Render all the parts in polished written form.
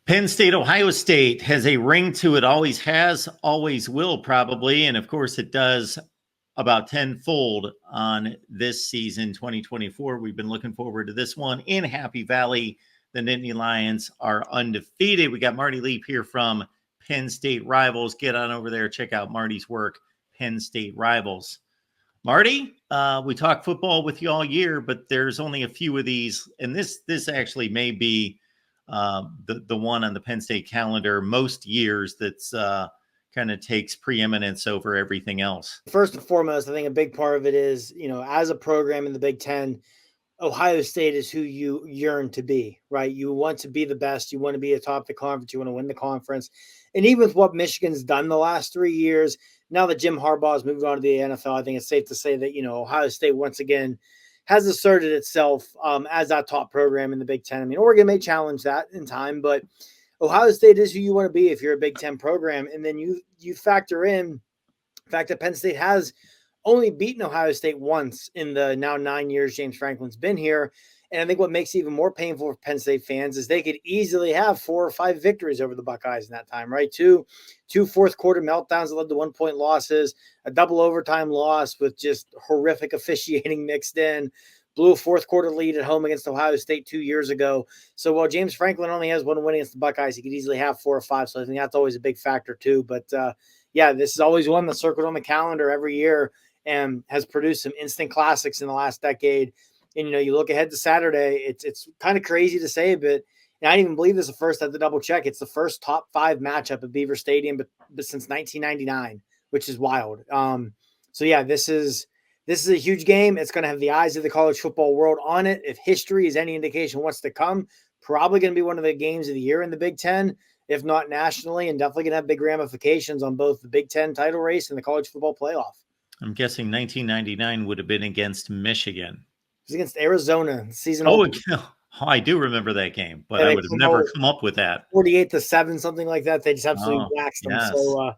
Penn State, Ohio State has a ring to it, always has, always will, probably. And of course, it does about tenfold on this season, 2024. We've been looking forward to this one in Happy Valley. The Nittany Lions are undefeated. We got Marty Leap here from Penn State Rivals. Get on over there, check out Marty's work, Penn State Rivals. Marty, we talk football with you all year, but there's only a few of these, and this actually may be the one on the Penn State calendar most years that's kind of takes preeminence over everything else. First and foremost, I think a big part of it is, as a program in the Big Ten, Ohio State is who you yearn to be, right? You want to be the best. You want to be atop the conference. You want to win the conference. And even with what Michigan's done the last 3 years, now that Jim Harbaugh has moved on to the NFL, I think it's safe to say that, Ohio State once again has asserted itself as that top program in the Big Ten. I mean, Oregon may challenge that in time, but Ohio State is who you want to be if you're a Big Ten program. And then you factor in the fact that Penn State has only beaten Ohio State once in the now 9 years James Franklin's been here. And I think what makes it even more painful for Penn State fans is they could easily have 4 or 5 victories over the Buckeyes in that time, right? Two fourth quarter meltdowns that led to 1-point losses, a double overtime loss with just horrific officiating mixed in, blew a fourth quarter lead at home against Ohio State 2 years ago. So while James Franklin only has 1 win against the Buckeyes, he could easily have 4 or 5. So I think that's always a big factor too. But this is always one that's circled on the calendar every year and has produced some instant classics in the last decade. And, you look ahead to Saturday, it's kind of crazy to say, but I didn't even believe this at first. I had to double check. It's the first top 5 matchup at Beaver Stadium but since 1999, which is wild. This is a huge game. It's going to have the eyes of the college football world on it. If history is any indication what's to come, probably going to be one of the games of the year in the Big Ten, if not nationally, and definitely going to have big ramifications on both the Big Ten title race and the college football playoff. I'm guessing 1999 would have been against Michigan. It was against Arizona. Season. I do remember that game, but I would have never come up with that. 48-7, something like that. They just absolutely waxed them. Yes. So,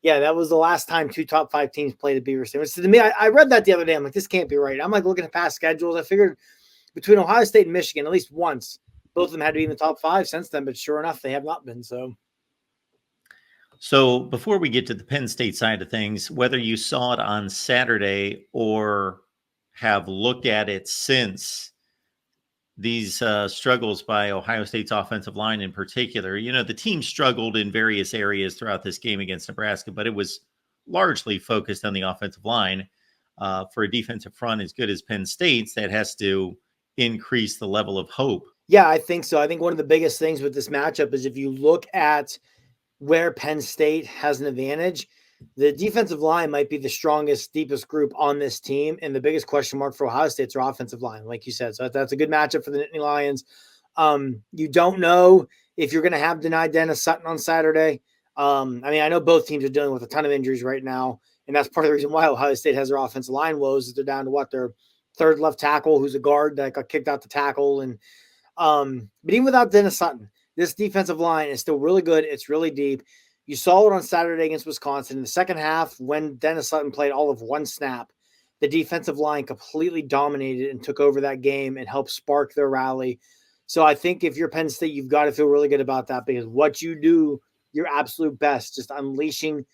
that was the last time 2 top 5 teams played at Beaver Stadium. So to me, I read that the other day. I'm like, this can't be right. I'm like looking at past schedules. I figured between Ohio State and Michigan, at least once, both of them had to be in the top 5 since then. But sure enough, they have not been. So before we get to the Penn State side of things, whether you saw it on Saturday or have looked at it since, these struggles by Ohio State's offensive line in particular, the team struggled in various areas throughout this game against Nebraska, but it was largely focused on the offensive line. For a defensive front as good as Penn State's, that has to increase the level of hope. Yeah, I think so. I think one of the biggest things with this matchup is if you look at where Penn State has an advantage, the defensive line might be the strongest, deepest group on this team. And the biggest question mark for Ohio State's their offensive line, like you said. So that's a good matchup for the Nittany Lions. You don't know if you're going to have denied Dennis Sutton on Saturday. I know both teams are dealing with a ton of injuries right now. And that's part of the reason why Ohio State has their offensive line woes is they're down to their third left tackle, who's a guard that got kicked out the tackle. And but even without Dennis Sutton, this defensive line is still really good. It's really deep. You saw it on Saturday against Wisconsin. In the second half, when Dennis Sutton played all of 1 snap, the defensive line completely dominated and took over that game and helped spark their rally. So I think if you're Penn State, you've got to feel really good about that because what you do, your absolute best, just unleashing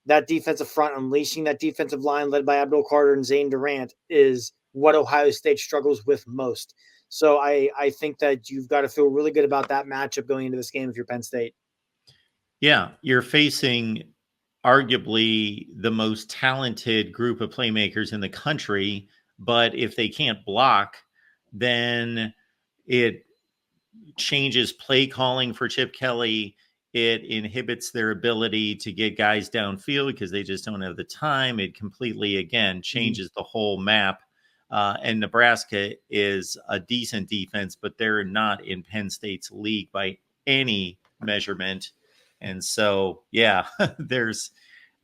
that defensive front, unleashing that defensive line led by Abdul Carter and Zane Durant is what Ohio State struggles with most. So I think that you've got to feel really good about that matchup going into this game if you're Penn State. Yeah, you're facing arguably the most talented group of playmakers in the country, but if they can't block, then it changes play calling for Chip Kelly. It inhibits their ability to get guys downfield because they just don't have the time. It completely, again, changes the whole map. And Nebraska is a decent defense, but they're not in Penn State's league by any measurement. And so, there's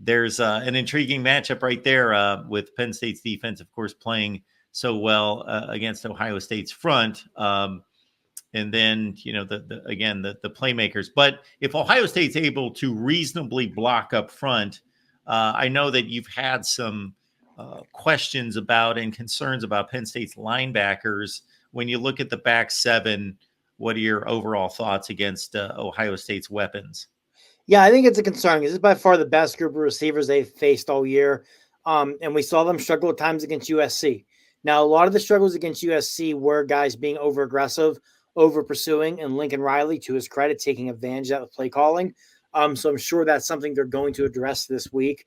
an intriguing matchup right there with Penn State's defense, of course, playing so well against Ohio State's front. And then, the playmakers. But if Ohio State's able to reasonably block up front, I know that you've had some questions about and concerns about Penn State's linebackers. When you look at the back seven, What are your overall thoughts against Ohio State's weapons? Yeah, I think it's a concern. This is by far the best group of receivers they've faced all year. And we saw them struggle at times against USC. Now, a lot of the struggles against USC were guys being over aggressive, over pursuing, and Lincoln Riley, to his credit, taking advantage of that with play calling. So I'm sure that's something they're going to address this week.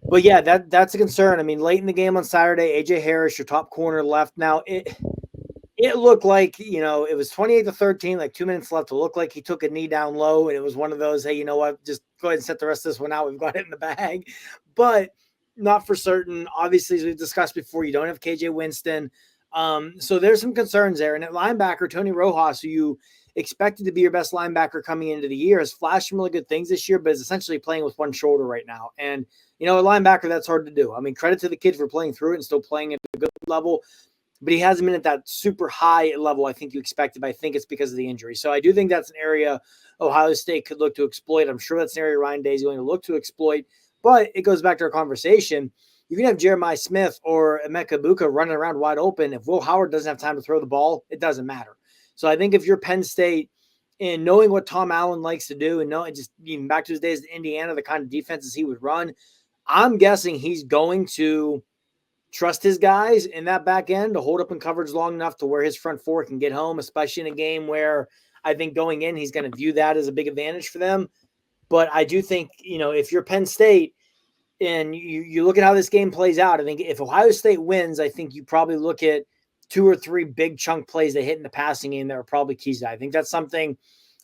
But yeah, that's a concern. I mean, late in the game on Saturday, AJ Harris, your top corner, left. Now it looked like, it was 28-13, like 2 minutes left. To look like he took a knee down low, and it was one of those, hey, you know what, just go ahead and set the rest of this one out. We've got it in the bag, but not for certain. Obviously, as we've discussed before, you don't have KJ Winston. So there's some concerns there. And at linebacker, Tony Rojas, who you expected to be your best linebacker coming into the year, has flashed some really good things this year, but is essentially playing with one shoulder right now. And, a linebacker, that's hard to do. I mean, credit to the kid for playing through it and still playing at a good level, but he hasn't been at that super high level I think you expected, but I think it's because of the injury. So I do think that's an area Ohio State could look to exploit. I'm sure that's an area Ryan Day is going to look to exploit, but it goes back to our conversation. You can have Jeremiah Smith or Emeka Buka running around wide open. If Will Howard doesn't have time to throw the ball, it doesn't matter. So I think if you're Penn State, and knowing what Tom Allen likes to do, and knowing, just even back to his days in Indiana, the kind of defenses he would run, I'm guessing he's going to trust his guys in that back end to hold up in coverage long enough to where his front four can get home, especially in a game where I think going in, he's going to view that as a big advantage for them. But I do think, if you're Penn State and you look at how this game plays out, I think if Ohio State wins, I think you probably look at 2 or 3 big chunk plays they hit in the passing game that are probably keys to that. I think that's something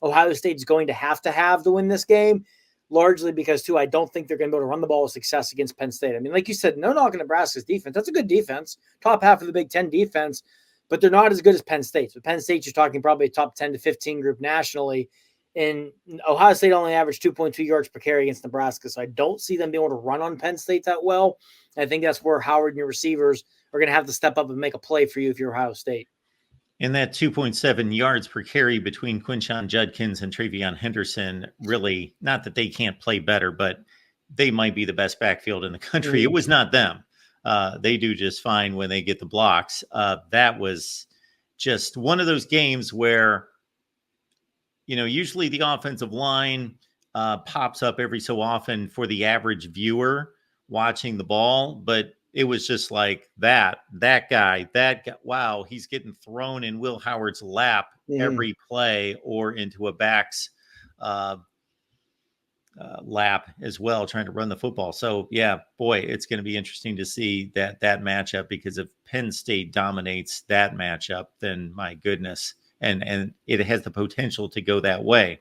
Ohio State's going to have to win this game. Largely because, too, I don't think they're going to be able to run the ball with success against Penn State. I mean, like you said, no knocking Nebraska's defense. That's a good defense, top half of the Big Ten defense, but they're not as good as Penn State. So Penn State, you're talking probably a top 10 to 15 group nationally. And Ohio State only averaged 2.2 yards per carry against Nebraska. So I don't see them being able to run on Penn State that well. And I think that's where Howard and your receivers are going to have to step up and make a play for you if you're Ohio State. And that 2.7 yards per carry between Quinshon Judkins and Travion Henderson, really, not that they can't play better, but they might be the best backfield in the country. Mm-hmm. It was not them. They do just fine when they get the blocks. That was just one of those games where, usually the offensive line pops up every so often for the average viewer watching the ball, but it was just like that guy, wow, he's getting thrown in Will Howard's lap every play or into a back's lap as well, trying to run the football. So, yeah, boy, it's going to be interesting to see that matchup, because if Penn State dominates that matchup, then my goodness, and it has the potential to go that way.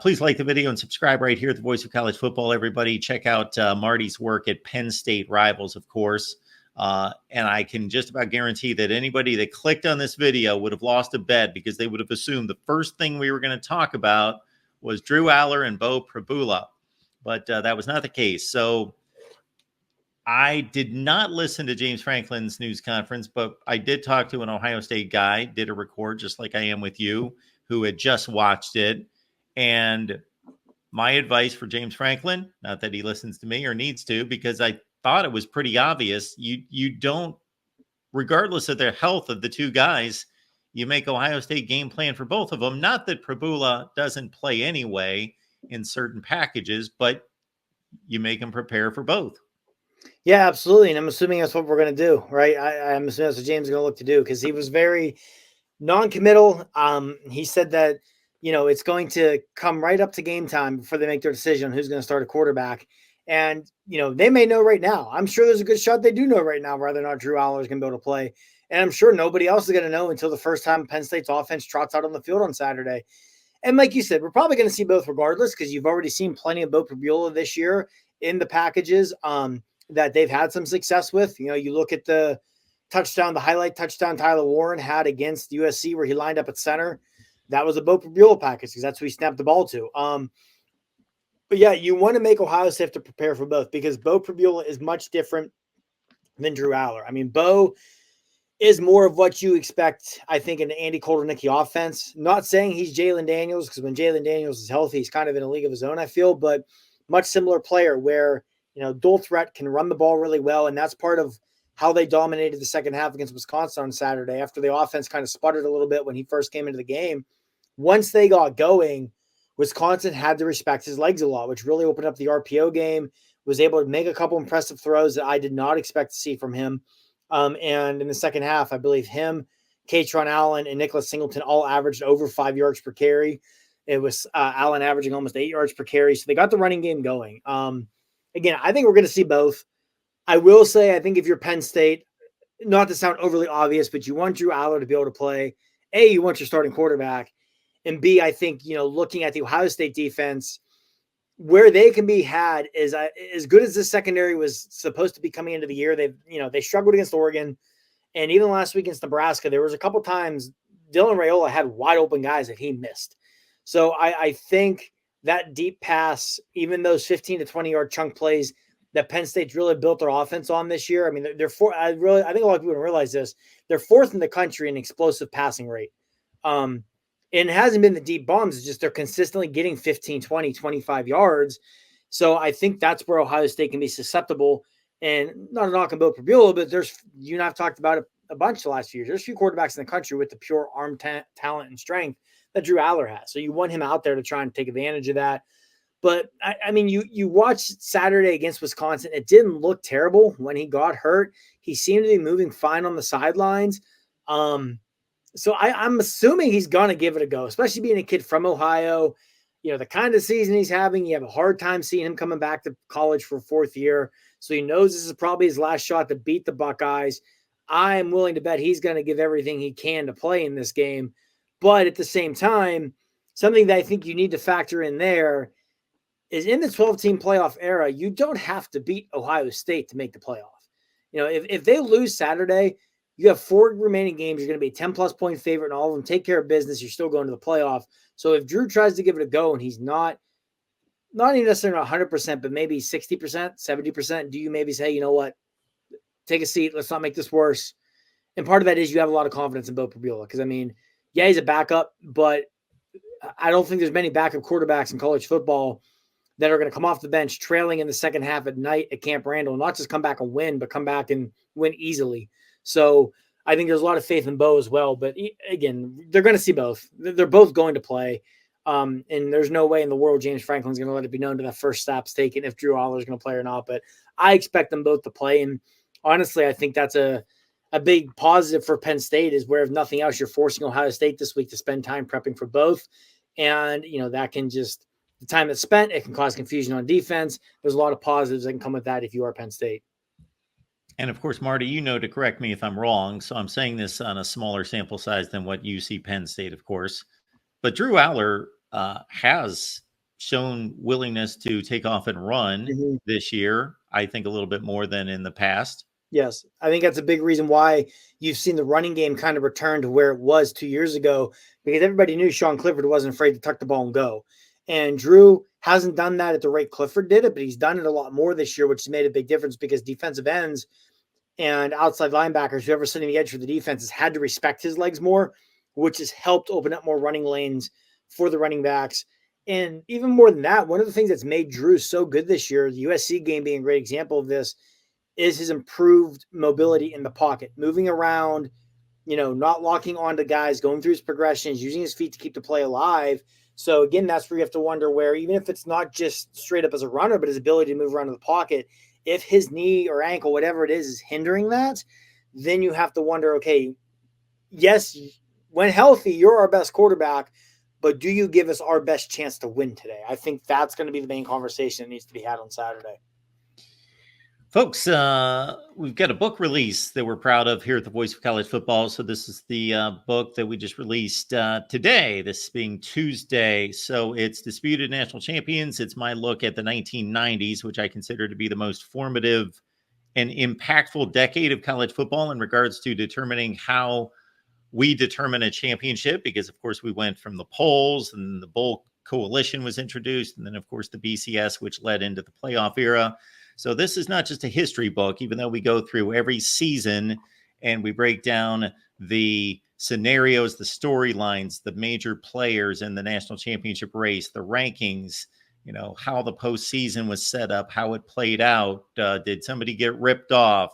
Please like the video and subscribe right here at the Voice of College Football, everybody. Check out Marty's work at Penn State Rivals, of course. And I can just about guarantee that anybody that clicked on this video would have lost a bet, because they would have assumed the first thing we were going to talk about was Drew Aller and Bo Prabula. But that was not the case. So I did not listen to James Franklin's news conference, but I did talk to an Ohio State guy, did a record just like I am with you, who had just watched it. And my advice for James Franklin, not that he listens to me or needs to, because I thought it was pretty obvious, you don't, regardless of their health of the two guys, you make Ohio State game plan for both of them. Not that Prabula doesn't play anyway in certain packages, but you make them prepare for both. Yeah, absolutely. And I'm assuming that's what we're going to do, right? I'm assuming that's what James is going to look to do, because he was very non-committal. He said that, it's going to come right up to game time before they make their decision on who's going to start a quarterback. And, they may know right now. I'm sure there's a good shot they do know right now whether or not Drew Aller is going to be able to play. And I'm sure nobody else is going to know until the first time Penn State's offense trots out on the field on Saturday. And like you said, we're probably going to see both regardless, because you've already seen plenty of Bo Prabula this year in the packages that they've had some success with. You look at the highlight touchdown Tyler Warren had against USC where he lined up at center. That was a Bo Prabula package, because that's who he snapped the ball to. But yeah, you want to make Ohio State have to prepare for both, because Bo Prabula is much different than Drew Aller. I mean, Bo is more of what you expect, I think, in the Andy Kotelnicki offense. Not saying he's Jalen Daniels, because when Jalen Daniels is healthy, he's kind of in a league of his own, I feel, but much similar player where, dual threat, can run the ball really well. And that's part of how they dominated the second half against Wisconsin on Saturday after the offense kind of sputtered a little bit when he first came into the game. Once they got going, Wisconsin had to respect his legs a lot, which really opened up the RPO game, was able to make a couple impressive throws that I did not expect to see from him. And in the second half, I believe him, Katron Allen, and Nicholas Singleton all averaged over 5 yards per carry. It was Allen averaging almost 8 yards per carry. So they got the running game going. Again, I think we're going to see both. I will say, I think if you're Penn State, not to sound overly obvious, but you want Drew Aller to be able to play. A, you want your starting quarterback. And B, I think, looking at the Ohio State defense, where they can be had is as good as this secondary was supposed to be coming into the year. They struggled against Oregon. And even last week against Nebraska, there was a couple times Dylan Raiola had wide open guys that he missed. So I think that deep pass, even those 15 to 20 yard chunk plays that Penn State's really built their offense on this year. I mean, they're I think a lot of people don't realize this. They're fourth in the country in explosive passing rate. And it hasn't been the deep bombs. It's just they're consistently getting 15, 20, 25 yards. So I think that's where Ohio State can be susceptible. And not a knock on Bo Prabula, but you and I've talked about it a bunch the last few years. There's a few quarterbacks in the country with the pure arm talent and strength that Drew Aller has. So you want him out there to try and take advantage of that. But I mean, you watched Saturday against Wisconsin. It didn't look terrible when he got hurt. He seemed to be moving fine on the sidelines. So I'm assuming he's going to give it a go, especially being a kid from Ohio. The kind of season he's having, you have a hard time seeing him coming back to college for a fourth year. So he knows this is probably his last shot to beat the Buckeyes. I am willing to bet he's going to give everything he can to play in this game. But at the same time, something that I think you need to factor in there is in the 12-team playoff era, you don't have to beat Ohio State to make the playoff. If they lose Saturday, you have 4 remaining games. You're going to be a 10-plus point favorite in all of them. Take care of business. You're still going to the playoff. So if Drew tries to give it a go and he's not even necessarily 100%, but maybe 60%, 70%, do you maybe say, you know what, take a seat. Let's not make this worse. And part of that is you have a lot of confidence in Bo Prabula because, I mean, yeah, he's a backup, but I don't think there's many backup quarterbacks in college football that are going to come off the bench trailing in the second half at night at Camp Randall, not just come back and win, but come back and win easily. So I think there's a lot of faith in Bo as well. But again, they're going to see both. They're both going to play. And there's no way in the world James Franklin's going to let it be known to that first snap's taken if Drew Aller is going to play or not. But I expect them both to play. And honestly, I think that's a big positive for Penn State is where, if nothing else, you're forcing Ohio State this week to spend time prepping for both. And, that can just, the time that's spent, it can cause confusion on defense. There's a lot of positives that can come with that if you are Penn State. And of course, Marty, to correct me if I'm wrong. So I'm saying this on a smaller sample size than what you see Penn State, of course. But Drew Aller has shown willingness to take off and run this year, I think a little bit more than in the past. Yes, I think that's a big reason why you've seen the running game kind of return to where it was 2 years ago, because everybody knew Sean Clifford wasn't afraid to tuck the ball and go. And Drew hasn't done that at the rate Clifford did it, but he's done it a lot more this year, which has made a big difference because defensive ends and outside linebackers, whoever's sitting the edge for the defense, has had to respect his legs more, which has helped open up more running lanes for the running backs. And even more than that, one of the things that's made Drew so good this year, the USC game being a great example of this, is his improved mobility in the pocket, moving around, not locking onto guys, going through his progressions, using his feet to keep the play alive. So again, that's where you have to wonder where, even if it's not just straight up as a runner, but his ability to move around in the pocket, if his knee or ankle, whatever it is hindering that, then you have to wonder, okay, yes, when healthy, you're our best quarterback, but do you give us our best chance to win today? I think that's going to be the main conversation that needs to be had on Saturday. Folks, we've got a book release that we're proud of here at the Voice of College Football. So this is the book that we just released today, this being Tuesday. So it's Disputed National Champions. It's my look at the 1990s, which I consider to be the most formative and impactful decade of college football in regards to determining how we determine a championship, because, of course, we went from the polls and the bowl coalition was introduced, and then, of course, the BCS, which led into the playoff era. So this is not just a history book, even though we go through every season and we break down the scenarios, the storylines, the major players in the national championship race, the rankings, how the postseason was set up, how it played out. Did somebody get ripped off?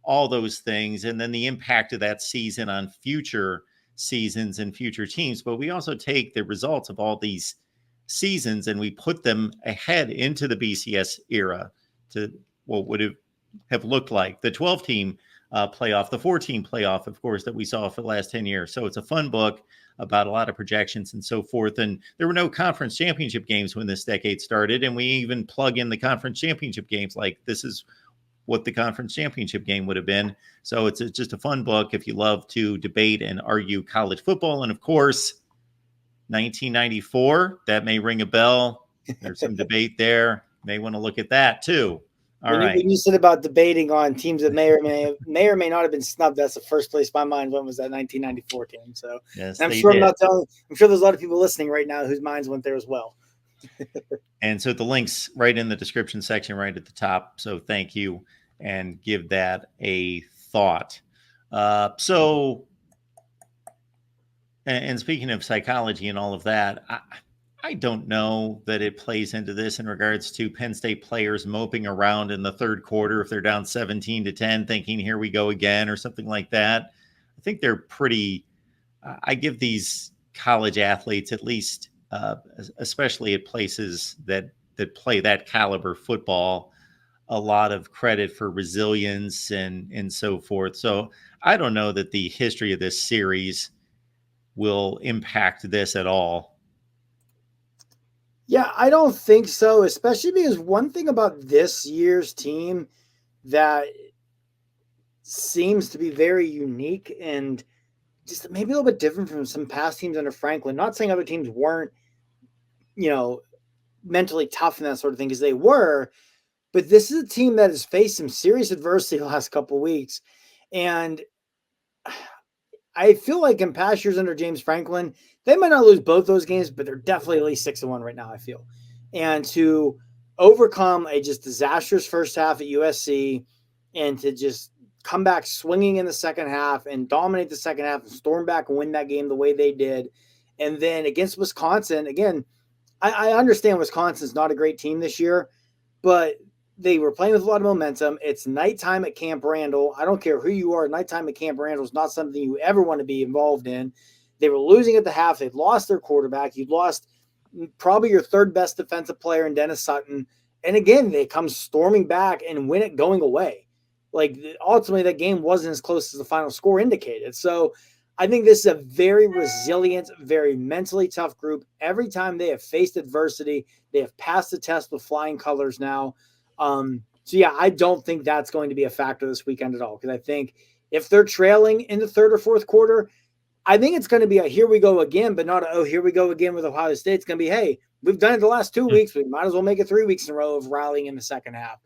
all those things, and then the impact of that season on future seasons and future teams. But we also take the results of all these seasons and we put them ahead into the BCS era to what would have looked like the 12 team playoff, the 14 playoff, of course, that we saw for the last 10 years. So it's a fun book about a lot of projections and so forth. And there were no conference championship games when this decade started. And we even plug in the conference championship games. Like, this is what the conference championship game would have been. So it's just a fun book if you love to debate and argue college football. And of course, 1994, that may ring a bell. There's some debate there. May want to look at that too. All right. When you said about debating on teams that may or may not have been snubbed, that's the first place my mind went, was that 1994 team. So yes, I'm sure I'm sure there's a lot of people listening right now whose minds went there as well. And so the link's right in the description section, right at the top. So thank you, and give that a thought. And speaking of psychology and all of that, I don't know that it plays into this in regards to Penn State players moping around in the third quarter if they're down 17-10, thinking, here we go again, or something like that. I think they're pretty, I give these college athletes, at least, especially at places that play that caliber football, a lot of credit for resilience and so forth. So I don't know that the history of this series will impact this at all. Yeah, I don't think so, especially because one thing about this year's team that seems to be very unique and just maybe a little bit different from some past teams under Franklin. Not saying other teams weren't, mentally tough and that sort of thing, because they were, but this is a team that has faced some serious adversity the last couple of weeks. And I feel like in past years under James Franklin, they might not lose both those games, but they're definitely at least 6-1 right now, I feel. And to overcome a just disastrous first half at USC and to just come back swinging in the second half and dominate the second half and storm back and win that game the way they did. And then against Wisconsin, again, I understand Wisconsin's not a great team this year, but they were playing with a lot of momentum. It's nighttime at Camp Randall. I don't care who you are. Nighttime at Camp Randall is not something you ever want to be involved in. They were losing at the half. They'd lost their quarterback. You'd lost probably your third best defensive player in Dennis Sutton. And again, they come storming back and win it going away. Like, ultimately, that game wasn't as close as the final score indicated. So I think this is a very resilient, very mentally tough group. Every time they have faced adversity, they have passed the test with flying colors now. So yeah, I don't think that's going to be a factor this weekend at all. Because I think if they're trailing in the third or fourth quarter, I think it's going to be a here we go again, but not a, oh, here we go again with Ohio State. It's going to be, hey, we've done it the last 2 weeks. We might as well make it 3 weeks in a row of rallying in the second half.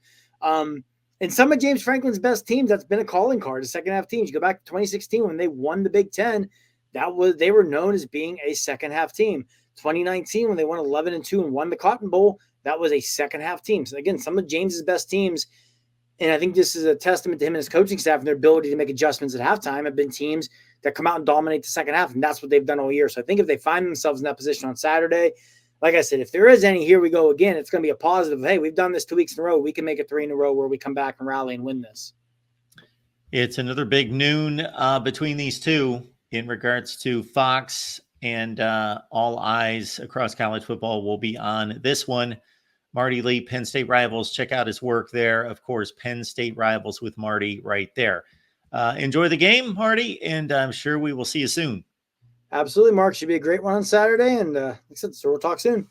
And some of James Franklin's best teams, that's been a calling card, the second half teams. You go back to 2016 when they won the Big Ten, they were known as being a second half team. 2019 when they won 11-2 and won the Cotton Bowl, that was a second half team. So again, some of James's best teams, and I think this is a testament to him and his coaching staff and their ability to make adjustments at halftime, have been teams that come out and dominate the second half, and that's what they've done all year. So I think if they find themselves in that position on Saturday, like I said, if there is any here we go again, it's going to be a positive. Hey, we've done this 2 weeks in a row. We can make it 3 in a row where we come back and rally and win this. It's another big noon between these two in regards to Fox, and all eyes across college football will be on this one. Marty Lee, Penn State Rivals. Check out his work there. Of course, Penn State Rivals with Marty right there. Enjoy the game, Marty, and I'm sure we will see you soon. Absolutely, Mark. Should be a great one on Saturday. And like I said, so we'll talk soon.